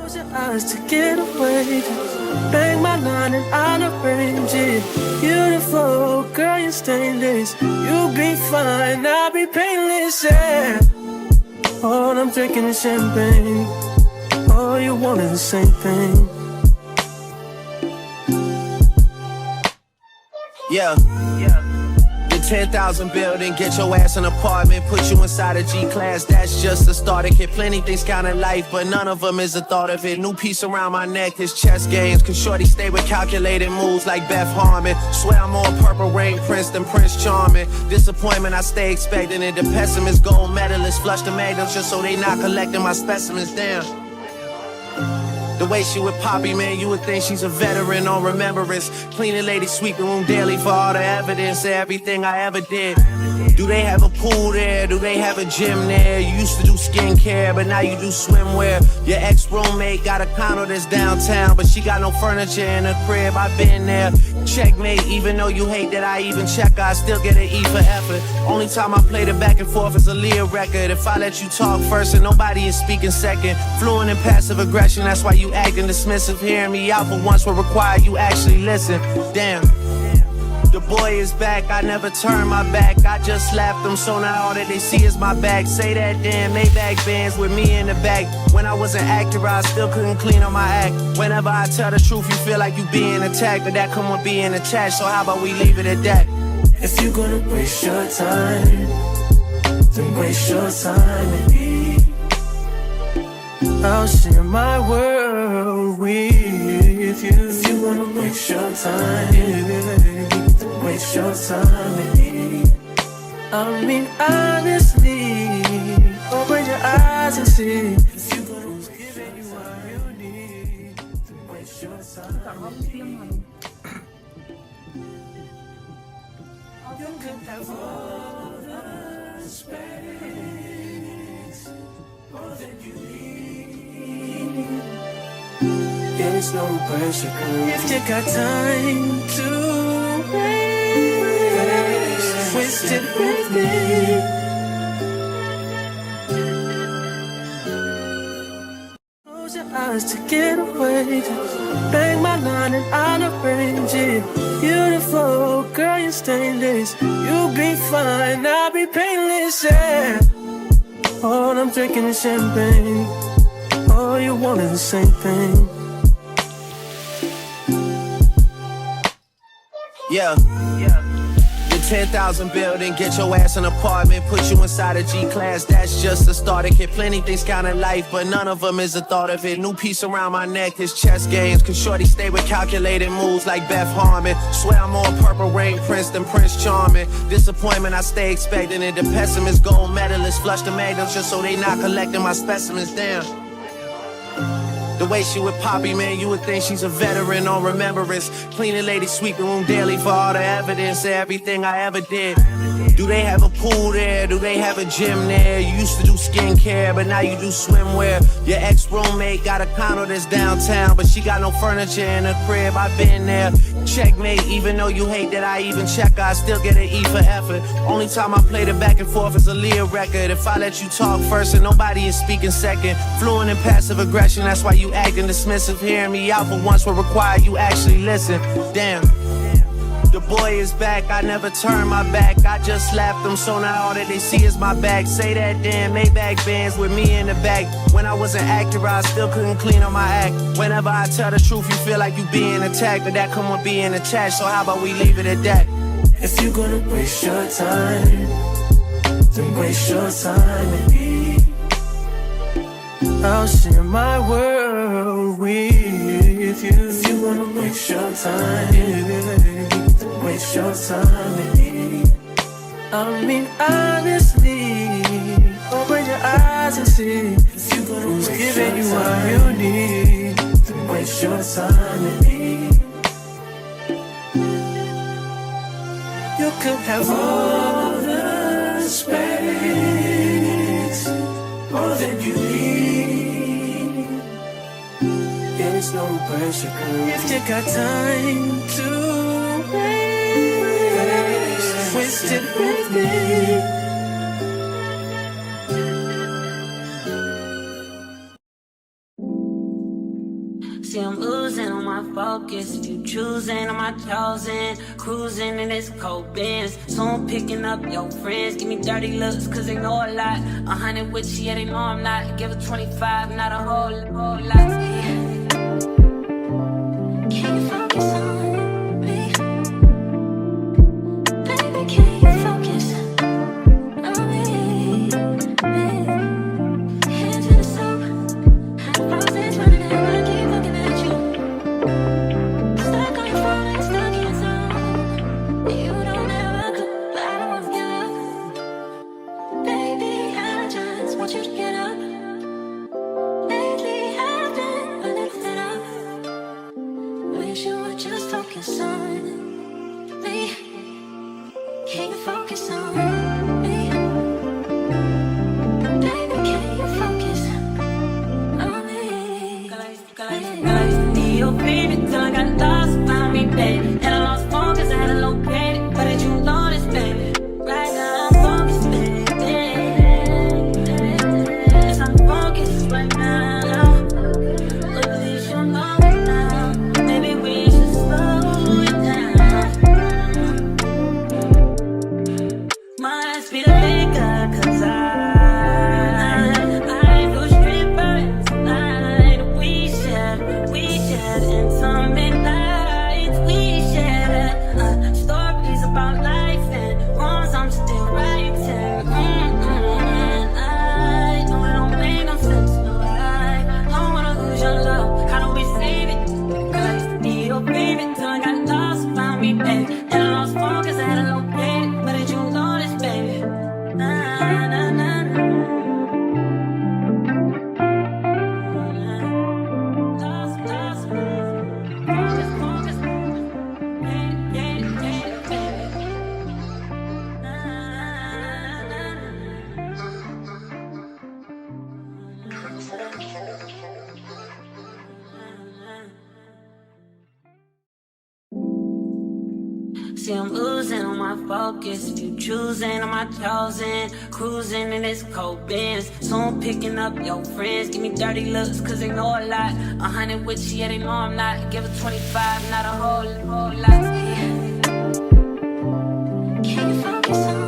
Close your eyes to get away. Bang my line and I'll arrange it. Beautiful girl, you're stainless. You'll be fine, I'll be painless, yeah. All I'm drinking is champagne. All you want is the same thing. Yeah. The 10,000 building, get your ass an apartment, put you inside a G-class, that's just the start. It get plenty things count in life, but none of them is a thought of it. New piece around my neck, this chess games, cause shorty stay with calculated moves like Beth Harmon. Swear I'm more Purple Rain Prince than Prince Charming. Disappointment I stay expecting it, the pessimist gold medalist. Flush the magnums just so they not collecting my specimens, damn. The way she with Poppy, man, you would think she's a veteran on remembrance. Cleaning lady, sweeping room daily for all the evidence of everything I ever did. Do they have a pool there? Do they have a gym there? You used to do skincare, but now you do swimwear. Your ex-roommate got a condo that's downtown, but she got no furniture in her crib. I've been there. Checkmate, even though you hate that I even check her, I still get an E for effort. Only time I play the back and forth is a Leah record. If I let you talk first and nobody is speaking second. Fluent in passive aggression, that's why you acting dismissive. Hearing me out for once will require you actually listen. Damn. The boy is back, I never turn my back. I just slapped him, so now all that they see is my back. Say that damn Maybach bands with me in the back. When I wasn't accurate, I still couldn't clean on my act. Whenever I tell the truth, you feel like you being attacked, but that come with being attached, so how about we leave it at that? If you're gonna waste your time, then waste your time with me. I'll share my world with you. If you wanna waste your time, then waste your time with me. I mean honestly, open your eyes and see. If you're gonna give anyone you need, then waste your time with me. You can have all the space, more than you need. There's no pressure, girl. If you got time to waste it with me. Close your eyes to get away. Bang my line and I'll arrange it. Beautiful girl, you're stainless. You'll be fine, I'll be painless, yeah. All I'm drinking is champagne. All you want is the same thing. Yeah. The 10,000 building, get your ass an apartment, put you inside a G-class, that's just the start. It get plenty things count in life, but none of them is a thought of it. New piece around my neck, this chess games, cause shorty stay with calculated moves like Beth Harmon. Swear I'm more Purple Rain Prince than Prince Charming. Disappointment I stay expecting it, the pessimist gold medalist. Flush the magnums just so they not collecting my specimens, damn. The way she with Poppy, man, you would think she's a veteran on remembrance. Cleaning lady, sweeping room daily for all the evidence of everything I ever did. Do they have a pool there? Do they have a gym there? You used to do skincare, but now you do swimwear. Your ex-roommate got a condo that's downtown, but she got no furniture in her crib. I've been there. Checkmate, even though you hate that I even check her, I still get an E for effort. Only time I play the back and forth is a Leah record. If I let you talk first and nobody is speaking second. Fluent in passive aggression, that's why you acting dismissive. Hearing me out for once will require you actually listen. Damn. The boy is back, I never turn my back. I just slapped him, so now all that they see is my back. Say that damn Maybach bands with me in the back. When I wasn't accurate, I still couldn't clean on my act. Whenever I tell the truth, you feel like you being attacked, but that come with being attached, so how about we leave it at that? If you're gonna waste your time, then waste your time with me. I'll share my world with you. If you wanna waste your time, then waste your time with me. I mean honestly, open your eyes and see. If you're gonna give anyone you need, then waste your time with me. You could have all the space, more than you need. There's no pressure, girl. If you got time to waste it with me. See, I'm losing on my focus. If you choosing, am I chosen? Cruising in this cold Benz. Soon picking up your friends. Give me dirty looks, cause they know a lot. 100 with you, yeah, they know I'm not. Give her 25, not a whole lot. Can you focus on me? Baby, can you focus on me? Hands in the soap. Roses running out, I keep looking at you. Stuck on your phone, ain't stuck in zone. You don't ever cook, but I don't wanna give up. Baby, I just want you to get up. Lately, I've been running fed up. Wish you would just focus on me. Can you focus on me? Baby, can you focus on me? Girl, I used to be your baby till I got lost, found me, baby. And I lost focus, I had to locate it. But did you notice, baby? Right now I'm focused, baby. Yes, I'm focused right now. But at least you know it now. Maybe we should slow it down. Might be the liquor, cause I do strippers tonight. We shared intimate nights. We shared stories about life and wrongs I'm still writing. I know it don't make no sense, no, I don't wanna lose your love. How do we save it? Cause I used to be your baby till I got lost, found me, baby. And I lost focus, I had to locate it. But did you notice, baby? Nah, nah, nah, nah. Lost, focus, baby. Nah, nah, See, I'm losing on my focus. If you choosing, am I chosen? Cruising in this cold Benz. Soon picking up your friends. Give me dirty looks, cause they know a lot. 100 with you, yeah, they know I'm not. Give her 25, not a whole lot. Can you focus on